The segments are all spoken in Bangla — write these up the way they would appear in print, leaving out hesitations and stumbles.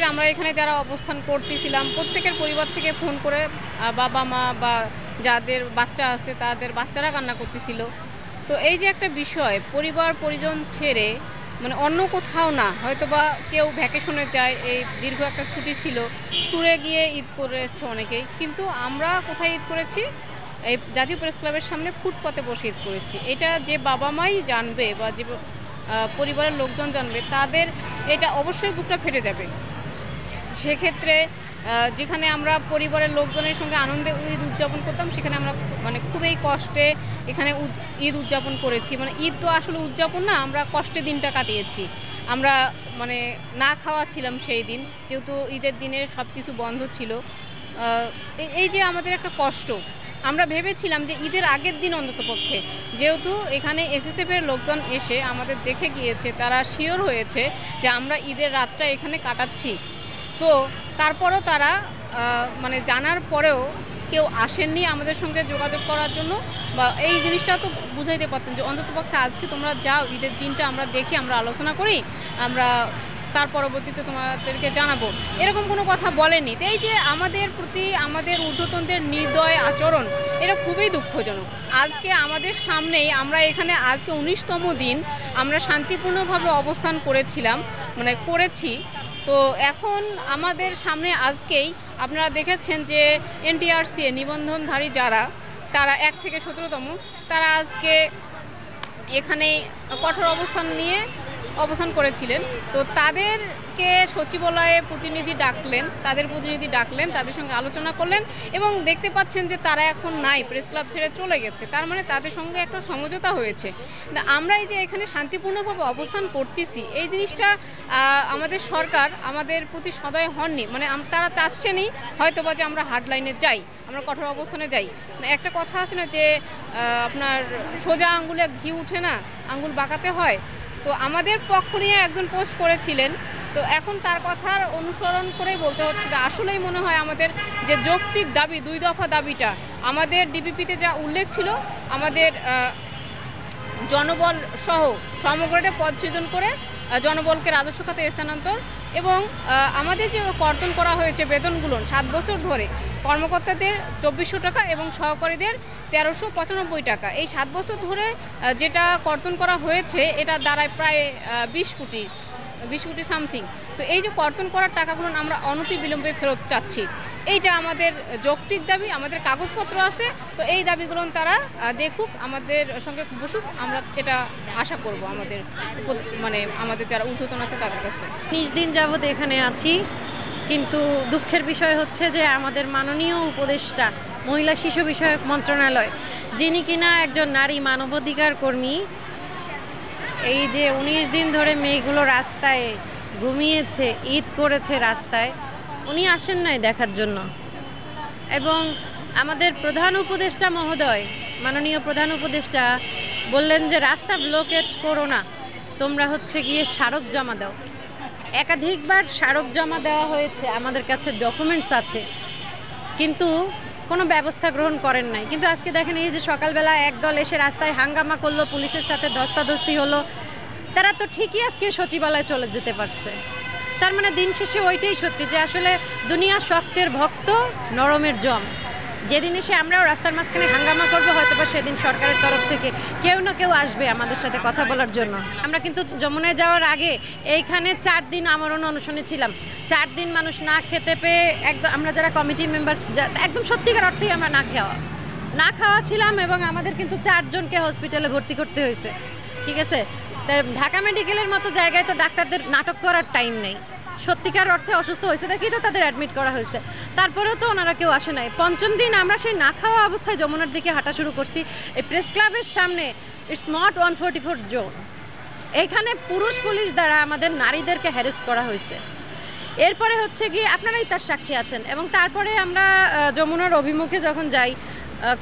আমরা এখানে যারা অবস্থান করতেছিলাম প্রত্যেকের পরিবার থেকে ফোন করে বাবা মা বা যাদের বাচ্চা আছে তাদের বাচ্চারা কান্না করতেছিল। তো এই যে একটা বিষয়, পরিবার পরিজন ছেড়ে মানে অন্য কোথাও না, হয়তো বা কেউ ভ্যাকেশনে যায়, এই দীর্ঘ একটা ছুটি ছিল, ট্যুরে গিয়ে ঈদ করেছে অনেকেই, কিন্তু আমরা কোথায় ঈদ করেছি? এই জাতীয় প্রেস ক্লাবের সামনে ফুটপাতে বসে ঈদ করেছি। এটা যে বাবা মাই জানবে বা যে পরিবারের লোকজন জানবে, তাদের এটা অবশ্যই বুকটা ফেটে যাবে। সেক্ষেত্রে যেখানে আমরা পরিবারের লোকজনের সঙ্গে আনন্দে ঈদ উদযাপন করতাম, সেখানে আমরা মানে খুবই কষ্টে এখানে ঈদ উদযাপন করেছি। মানে ঈদ তো আসলে উদযাপন না, আমরা কষ্টে দিনটা কাটিয়েছি। আমরা মানে না খাওয়া ছিলাম সেই দিন, যেহেতু ঈদের দিনে সব কিছু বন্ধ ছিল। এই যে আমাদের একটা কষ্ট, আমরা ভেবেছিলাম যে ঈদের আগের দিন অন্ততপক্ষে, যেহেতু এখানে এসএসএফের লোকজন এসে আমাদের দেখে গিয়েছে, তারা শিওর হয়েছে যে আমরা ঈদের রাতটা এখানে কাটাচ্ছি। তো তারপরও তারা মানে জানার পরেও কেউ আসেননি আমাদের সঙ্গে যোগাযোগ করার জন্য, বা এই জিনিসটা তো বুঝাইতে পারতেন যে অন্ততপক্ষে আজকে তোমরা যাও, ঈদের দিনটা আমরা দেখি, আমরা আলোচনা করি, আমরা তার পরবর্তীতে তোমাদেরকে জানাবো, এরকম কোনো কথা বলেনি। তো এই যে আমাদের প্রতি আমাদের ঊর্ধ্বতনদের নির্দয় আচরণ, এটা খুবই দুঃখজনক। আজকে আমাদের সামনেই, আমরা এখানে আজকে 19তম দিন আমরা শান্তিপূর্ণভাবে অবস্থান করেছি। তো এখন আমাদের সামনে আজকেই আপনারা দেখেছেন যে এনটিআরসি নিবন্ধনধারী যারা, তারা 1 থেকে 17তম, তারা আজকে এখানে কঠোর অবস্থান করেছিলেন। তো তাদেরকে সচিবালয়ে তাদের প্রতিনিধি ডাকলেন, তাদের সঙ্গে আলোচনা করলেন, এবং দেখতে পাচ্ছেন যে তারা এখন নাই, প্রেস ক্লাব ছেড়ে চলে গেছে। তার মানে তাদের সঙ্গে একটা সমঝোতা হয়েছে। আমরা এই যে এখানে শান্তিপূর্ণভাবে অবস্থান করতেছি, এই জিনিসটা আমাদের সরকার আমাদের প্রতি সদয় হননি। মানে তারা চাচ্ছেনই হয়তো বা যে আমরা হার্ডলাইনে যাই, আমরা কঠোর অবস্থানে যাই। একটা কথা আছে না যে আপনার সোজা আঙ্গুলে ঘি উঠে না, আঙ্গুল বাঁকাতে হয়। তো আমাদের পক্ষ নিয়ে একজন পোস্ট করেছিলেন, তো এখন তার কথার অনুসরণ করেই বলতে হচ্ছে যে আসলেই মনে হয় আমাদের যে যৌক্তিক দাবি, 2 দফা দাবিটা আমাদের ডিপিপিতে যা উল্লেখ ছিল, আমাদের জনবল সহ সমগ্রটা পদ সৃজন করে জনবলকে রাজস্ব খাতে স্থানান্তর, এবং আমাদের যে কর্তন করা হয়েছে বেতনগুলো 7 বছর ধরে, কর্মকর্তাদের 2400 টাকা এবং সহকারীদের 1395 টাকা, এই 7 বছর ধরে যেটা কর্তন করা হয়েছে, এটা দাঁড়ায় প্রায় 20 কোটি সামথিং। তো এই যে কর্তন করার টাকাগুলো আমরা অনতিবিলম্বে ফেরত চাচ্ছি। এইটা আমাদের যৌক্তিক দাবি, আমাদের কাগজপত্র আছে। তো এই দাবিগুলো তারা দেখুক, আমাদের সঙ্গে বসুক, আমরা এটা আশা করব আমাদের যারা ঊর্ধ্বতন আছে তাদের কাছে। 19 দিন যাবৎ এখানে আছি, কিন্তু দুঃখের বিষয় হচ্ছে যে আমাদের মাননীয় উপদেষ্টা মহিলা শিশু বিষয়ক মন্ত্রণালয়, যিনি কিনা একজন নারী মানবাধিকার কর্মী, এই যে 19 দিন ধরে মেয়েগুলো রাস্তায় ঘুমিয়েছে, ঈদ করেছে রাস্তায়, উনি আসেন নাই দেখার জন্য। এবং আমাদের প্রধান উপদেষ্টা মহোদয়, মাননীয় প্রধান উপদেষ্টা বললেন যে রাস্তা ব্লকেট করো না, তোমরা গিয়ে স্মারক জমা দাও। একাধিকবার স্মারক জমা দেওয়া হয়েছে, আমাদের কাছে ডকুমেন্টস আছে, কিন্তু কোনো ব্যবস্থা গ্রহণ করেন নাই। কিন্তু আজকে দেখেন, এই যে সকালবেলা একদল এসে রাস্তায় হাঙ্গামা করলো, পুলিশের সাথে ধস্তাধস্তি হলো, তারা তো ঠিকই আজকে সচিবালয়ে চলে যেতে পারছে। তার মানে দিন শেষে ওইটাই সত্যি যে আসলে দুনিয়া শক্তের ভক্ত, নরমের জম। যেদিন এসে আমরাও রাস্তার মাঝখানে হাঙ্গামা করবো, হয়তো বা সেদিন সরকারের তরফ থেকে কেউ না কেউ আসবে আমাদের সাথে কথা বলার জন্য। আমরা কিন্তু যমুনায় যাওয়ার আগে এইখানে 4 দিন আমরণ অনশনে ছিলাম। 4 দিন মানুষ না খেতে পেয়ে, একদম আমরা যারা কমিটি মেম্বার, একদম সত্যিকার অর্থেই আমরা না খাওয়া ছিলাম, এবং আমাদের কিন্তু 4 জনকে হসপিটালে ভর্তি করতে হয়েছে। ঠিক আছে, ঢাকা মেডিকেলের মতো জায়গায় তো ডাক্তারদের নাটক করার টাইম নেই। সত্যিকার অর্থে অসুস্থ হয়েছে দেখেই তো তাদের অ্যাডমিট করা হয়েছে, তারপরেও তো ওনারা কেউ আসে নাই। 5ম দিন আমরা সেই না খাওয়া অবস্থায় যমুনার দিকে হাঁটা শুরু করছি। এই প্রেস ক্লাবের সামনে, ইটস নট 144 জোন, এখানে পুরুষ পুলিশ দ্বারা আমাদের নারীদেরকে হ্যারেস করা হয়েছে। এরপরে গিয়ে আপনারাই তার সাক্ষী আছেন। এবং তারপরে আমরা যমুনার অভিমুখে যখন যাই,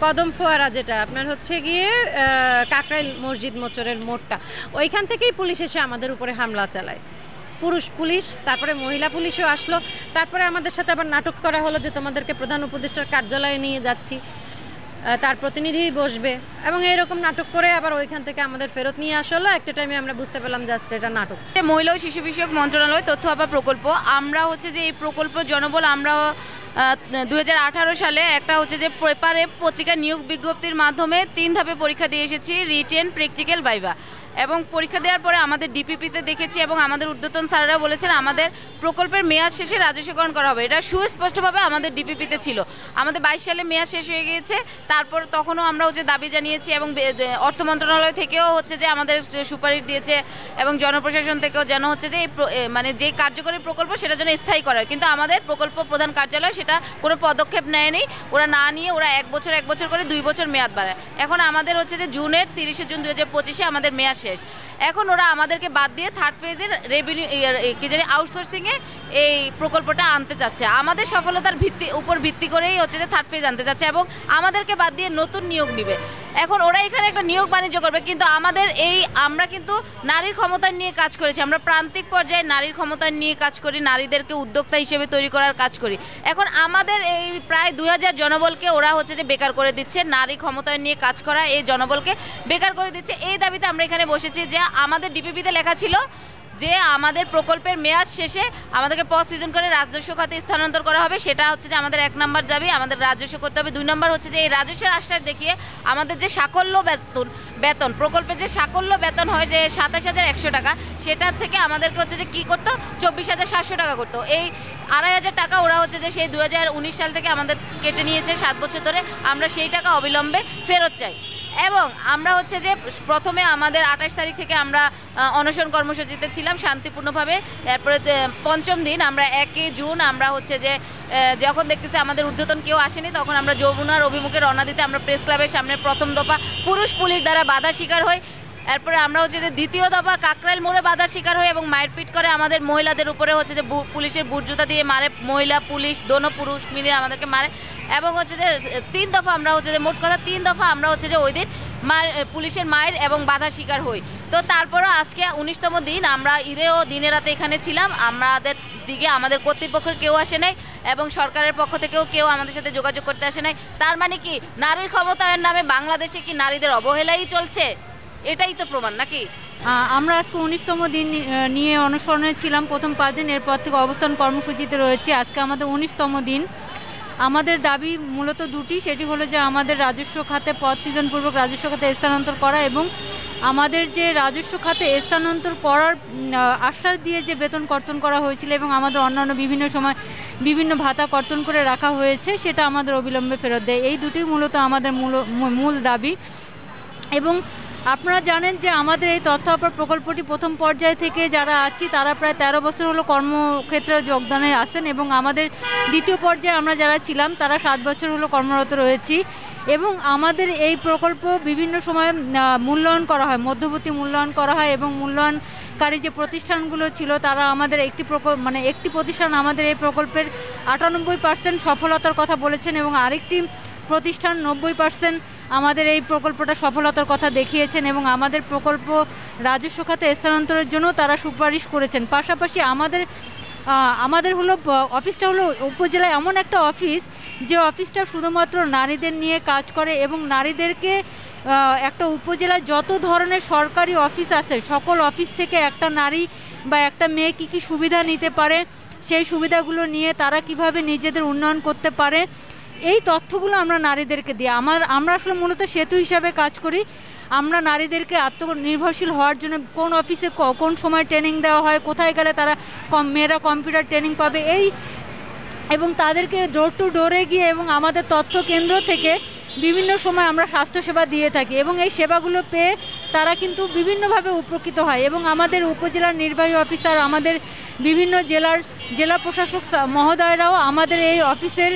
কদম ফোয়ারা, যেটা আপনার গিয়ে কাকরাইল মসজিদ মোচরের মোড়টা, ওইখান থেকেই পুলিশ এসে আমাদের উপরে হামলা চালায়, পুরুষ পুলিশ। তারপরে মহিলা পুলিশও আসলো, তারপরে আমাদের সাথে আবার নাটক করা হলো যে তোমাদেরকে প্রধান উপদেষ্টার কার্যালয়ে নিয়ে যাচ্ছি। তার প্রতিনিধি বসবে এবং এরকম নাটক করে আবার ওইখান থেকে আমাদের ফেরত নিয়ে আসা হলো। একটা টাইমে আমরা বুঝতে পেলাম জাস্ট এটা নাটক। মহিলা ও শিশু বিষয়ক মন্ত্রণালয় তথ্য আবার প্রকল্প, আমরা হচ্ছে যে এই প্রকল্প জনবল আমরা 2018 সালে একটা হচ্ছে যে পেপারে পত্রিকা নিয়োগ বিজ্ঞপ্তির মাধ্যমে 3 ধাপে পরীক্ষা দিয়ে এসেছি, রিটেন, প্র্যাকটিক্যাল, ভাইভা। এবং পরীক্ষা দেওয়ার পরে আমাদের ডিপিপিতে দেখেছি এবং আমাদের ঊর্ধ্বতন স্যাররা বলেছেন আমাদের প্রকল্পের মেয়াদ শেষে রাজস্বকরণ করা হবে। এটা সুস্পষ্টভাবে আমাদের ডিপিপিতে ছিল। আমাদের 22 সালে মেয়াদ শেষ হয়ে গিয়েছে, তারপর তখনও আমরা হচ্ছে দাবি জানিয়েছি এবং অর্থ মন্ত্রণালয় থেকেও হচ্ছে যে আমাদের সুপারিশ দিয়েছে এবং জনপ্রশাসন থেকেও যেন হচ্ছে যে মানে যে কার্যকরী প্রকল্প সেটা যেন স্থায়ী করা হয়। কিন্তু আমাদের প্রকল্প প্রধান কার্যালয় সেটা কোনো পদক্ষেপ নেয়নি। ওরা না নিয়ে ওরা এক বছর করে 2 বছর মেয়াদ বাড়ায়। এখন আমাদের হচ্ছে যে 30 জুন 2025 আমাদের মেয়াদ শেষ। এখন ওরা আমাদেরকে বাদ দিয়ে থার্ড ফেজের রেভিনিউ কি জানি আউটসোর্সিংয়ে এই প্রকল্পটা আনতে চাচ্ছে। আমাদের সফলতার উপর ভিত্তি করেই হচ্ছে যে থার্ড ফেজ আনতে চাচ্ছে এবং আমাদেরকে বাদ দিয়ে নতুন নিয়োগ নিবে। এখন ওরা এখানে একটা নিয়োগ বাণিজ্য করবে, কিন্তু আমরা কিন্তু নারীর ক্ষমতা নিয়ে কাজ করেছি। আমরা প্রান্তিক পর্যায়ে নারীর ক্ষমতা নিয়ে কাজ করি, নারীদেরকে উদ্যোক্তা হিসেবে তৈরি করার কাজ করি। এখন আমাদের এই প্রায় 2000 জনবলকে ওরা হচ্ছে যে বেকার করে দিচ্ছে, নারী ক্ষমতায়ন নিয়ে কাজ করা এই জনবলকে বেকার করে দিচ্ছে। এই দাবিতে আমরা এখানে বসেছি যে আমাদের ডিপিপিতে লেখা ছিল যে আমাদের প্রকল্পের মেয়াদ শেষে আমাদেরকে পদ সৃজন করে রাজস্ব খাতে স্থানান্তর করা হবে। সেটা হচ্ছে যে আমাদের 1 নম্বর দাবি, আমাদের রাজস্ব করতে হবে। 2 নম্বর হচ্ছে যে এই রাজস্বের আশ্বাস দেখিয়ে আমাদের যে সাকল্য বেতন প্রকল্পের যে সাকল্য বেতন হয় যে 27,100 টাকা, সেটার থেকে আমাদেরকে হচ্ছে যে কী করতো 24,700 টাকা করতো। এই 2,500 টাকা ওরা হচ্ছে যে সেই 2019 সাল থেকে আমাদের কেটে নিয়েছে 7 বছর ধরে। আমরা সেই টাকা অবিলম্বে ফেরত চাই। এবং আমরা হচ্ছে যে প্রথমে আমাদের 28 তারিখ থেকে আমরা অনশন কর্মসূচিতে ছিলাম শান্তিপূর্ণভাবে। তারপরে 5ম দিন আমরা 1 জুন আমরা হচ্ছে যে যখন দেখতেছি আমাদের ঊর্ধ্বতন কেউ আসেনি, তখন আমরা যমুনার অভিমুখে রওনা দিতে আমরা প্রেস ক্লাবের সামনে প্রথম দফা পুলিশ দ্বারা বাধা শিকার হই। এরপরে আমরা হচ্ছে যে দ্বিতীয় দফা কাকরাইল মোড়ে বাধার শিকার হই এবং মারপিট করে আমাদের মহিলাদের উপরে হচ্ছে যে পুলিশের বুট জুতা দিয়ে মারে, মহিলা পুলিশ দোনো পুরুষ মিলে আমাদেরকে মারে। এবং হচ্ছে যে 3 দফা আমরা হচ্ছে যে মোট কথা 3 দফা আমরা হচ্ছে যে ওই দিন পুলিশের মায়ের এবং বাধা শিকার হই। তো তারপরও আজকে 19তম দিন আমরা ঈদেও দিনে রাতে এখানে ছিলাম। আমাদের দিকে আমাদের কর্তৃপক্ষের কেউ আসে নাই এবং সরকারের পক্ষ থেকেও কেউ আমাদের সাথে যোগাযোগ করতে আসে নাই। তার মানে কি নারীর ক্ষমতায়নের নামে বাংলাদেশে কি নারীদের অবহেলাই চলছে? এটাই তো প্রমাণ নাকি? আমরা আজকে 19তম দিন নিয়ে অনুসরণে ছিলাম প্রথম 5 দিন, এরপর থেকে অবস্থান কর্মসূচিতে রয়েছে। আজকে আমাদের 19তম দিন। আমাদের দাবি মূলত 2টি, সেটি হলো যে আমাদের রাজস্ব খাতে পদ সৃজনপূর্বক রাজস্ব খাতে স্থানান্তর করা এবং আমাদের যে রাজস্ব খাতে স্থানান্তর করার আশ্বাস দিয়ে যে বেতন কর্তন করা হয়েছিল এবং আমাদের অন্যান্য বিভিন্ন সময় বিভিন্ন ভাতা কর্তন করে রাখা হয়েছে সেটা আমাদের অবিলম্বে ফেরত দেয়। এই 2টি মূলত আমাদের মূল দাবি। এবং আপনারা জানেন যে আমাদের এই তথ্য আপার প্রকল্পটি প্রথম পর্যায় থেকে যারা আছি তারা প্রায় 13 বছর হলো কর্মক্ষেত্রে যোগদানে আসেন এবং আমাদের দ্বিতীয় পর্যায়ে আমরা যারা ছিলাম তারা 7 বছর হলো কর্মরত রয়েছি। এবং আমাদের এই প্রকল্প বিভিন্ন সময় মূল্যায়ন করা হয়, মধ্যবর্তী মূল্যায়ন করা হয় এবং মূল্যায়নকারী যে প্রতিষ্ঠানগুলো ছিল তারা আমাদের একটি প্রতিষ্ঠান আমাদের এই প্রকল্পের 98% সফলতার কথা বলেছেন এবং আরেকটি প্রতিষ্ঠান 90% আমাদের এই প্রকল্পটা সফলতার কথা দেখিয়েছেন এবং আমাদের প্রকল্প রাজস্ব খাতে স্থানান্তরের জন্য তারা সুপারিশ করেছেন। পাশাপাশি আমাদের হলো অফিসটা হলো উপজেলায় এমন একটা অফিস যে অফিসটা শুধুমাত্র নারীদের নিয়ে কাজ করে এবং নারীদেরকে একটা উপজেলায় যত ধরনের সরকারি অফিস আছে সকল অফিস থেকে একটা নারী বা একটা মেয়ে কী সুবিধা নিতে পারে, সেই সুবিধাগুলো নিয়ে তারা কিভাবে নিজেদের উন্নয়ন করতে পারে, এই তথ্যগুলো আমরা নারীদেরকে দিই। আমরা আসলে মূলত সেতু হিসাবে কাজ করি। আমরা নারীদেরকে আত্মনির্ভরশীল হওয়ার জন্য কোন অফিসে কোন সময় ট্রেনিং দেওয়া হয়, কোথায় গেলে তারা মেয়েরা কম্পিউটার ট্রেনিং পাবে এবং তাদেরকে ডোর টু ডোরে গিয়ে এবং আমাদের তথ্য কেন্দ্র থেকে বিভিন্ন সময় আমরা স্বাস্থ্যসেবা দিয়ে থাকি এবং এই সেবাগুলো পেয়ে তারা কিন্তু বিভিন্নভাবে উপকৃত হয়। এবং আমাদের উপজেলার নির্বাহী অফিসার, আমাদের বিভিন্ন জেলা প্রশাসক মহোদয়রাও আমাদের এই অফিসের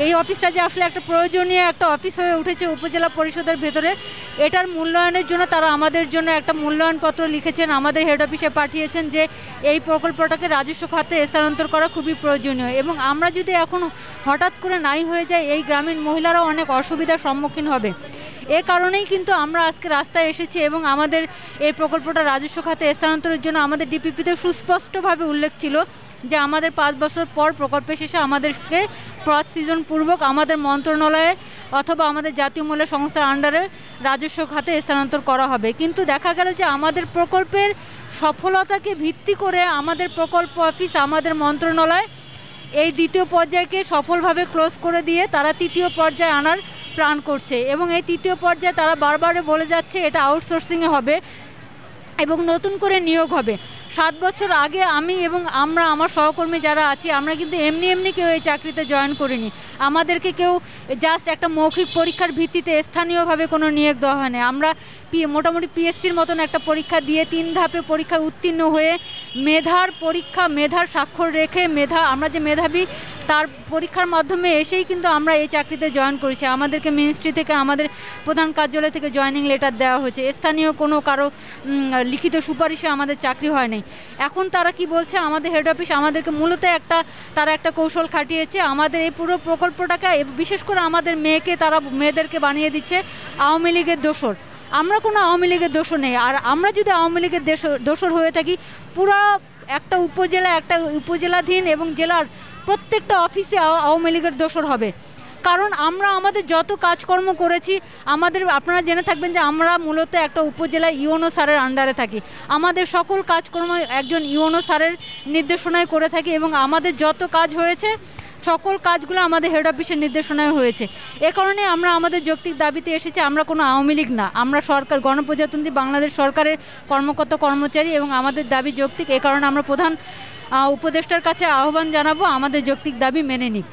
এই অফিসটা যে আসলে একটা প্রয়োজনীয় একটা অফিস হয়ে উঠেছে উপজেলা পরিষদের ভেতরে, এটার মূল্যায়নের জন্য তারা আমাদের জন্য একটা মূল্যায়নপত্র লিখেছেন, আমাদের হেড অফিসে পাঠিয়েছেন যে এই প্রকল্পটাকে রাজস্ব খাতে স্থানান্তর করা খুবই প্রয়োজনীয়। এবং আমরা যদি এখন হঠাৎ করে নাই হয়ে যায় এই গ্রামীণ মহিলারাও অনেক অসুবিধার সম্মুখীন হবে। এ কারণেই কিন্তু আমরা আজকে রাস্তায় এসেছি এবং আমাদের এই প্রকল্পটা রাজস্ব খাতে স্থানান্তরের জন্য আমাদের ডিপিপিতে সুস্পষ্টভাবে উল্লেখ ছিল যে আমাদের 5 বছর পর প্রকল্পের শেষে আমাদেরকে পদ সৃজনপূর্বক আমাদের মন্ত্রণালয়ে অথবা আমাদের জাতীয় মূল্য সংস্থার আন্ডারে রাজস্ব খাতে স্থানান্তর করা হবে। কিন্তু দেখা গেল যে আমাদের প্রকল্পের সফলতাকে ভিত্তি করে আমাদের প্রকল্প অফিস, আমাদের মন্ত্রণালয় এই দ্বিতীয় পর্যায়কে সফলভাবে ক্লোজ করে দিয়ে তারা তৃতীয় পর্যায়ে আনার প্ল্যান করছে, এবং এই তৃতীয় পর্যায়ে তারা বারবার বলে যাচ্ছে এটা আউটসোর্সিংয়ে হবে এবং নতুন করে নিয়োগ হবে। 7 বছর আগে আমি এবং আমার সহকর্মী যারা আছি, আমরা কিন্তু এমনি কেউ এই চাকরিতে জয়েন করিনি। আমাদেরকে কেউ জাস্ট একটা মৌখিক পরীক্ষার ভিত্তিতে স্থানীয়ভাবে কোনো নিয়োগ দেওয়া হয়নি। আমরা মোটামুটি পিএসসির মতন একটা পরীক্ষা দিয়ে 3 ধাপে পরীক্ষায় উত্তীর্ণ হয়ে মেধার স্বাক্ষর রেখে আমরা যে মেধাবী তার পরীক্ষার মাধ্যমে এসেই কিন্তু আমরা এই চাকরিতে জয়েন করেছি। আমাদেরকে মিনিস্ট্রি থেকে, আমাদের প্রধান কার্যালয় থেকে জয়েনিং লেটার দেওয়া হয়েছে। স্থানীয় কারো লিখিত সুপারিশে আমাদের চাকরি হয় নাই। এখন তারা কি বলছে, আমাদের হেড অফিস আমাদেরকে মূলত তারা একটা কৌশল খাটিয়েছে। আমাদের এই পুরো প্রকল্পটাকে, বিশেষ করে আমাদের মেয়েদেরকে বানিয়ে দিচ্ছে আওয়ামী লীগের দোসর। আমরা কোনো আওয়ামী লীগের দোসর নেই। আর আমরা যদি আওয়ামী লীগের দোসর হয়ে থাকি, পুরো একটা উপজেলাধীন এবং জেলার প্রত্যেকটা অফিসে আওয়ামী লীগের দোসর হবে। কারণ আমরা আমাদের যত কাজকর্ম করেছি, আপনারা জেনে থাকবেন যে আমরা মূলত একটা উপজেলা ইউএনও স্যারের আন্ডারে থাকি। আমাদের সকল কাজকর্ম একজন ইউএনও স্যারের নির্দেশনায় করে থাকি, এবং আমাদের যত কাজ হয়েছে সকল কাজগুলো আমাদের হেড অফিসের নির্দেশনায় হয়েছে। এ কারণে আমরা আমাদের যৌক্তিক দাবিতে এসেছি। আমরা কোনো আওয়ামী লীগ না, আমরা গণপ্রজাতন্ত্রী বাংলাদেশ সরকারের কর্মকর্তা কর্মচারী, এবং আমাদের দাবি যৌক্তিক। এ কারণে আমরা প্রধান উপদেষ্টার কাছে আহ্বান জানাবো আমাদের যৌক্তিক দাবি মেনে নিক।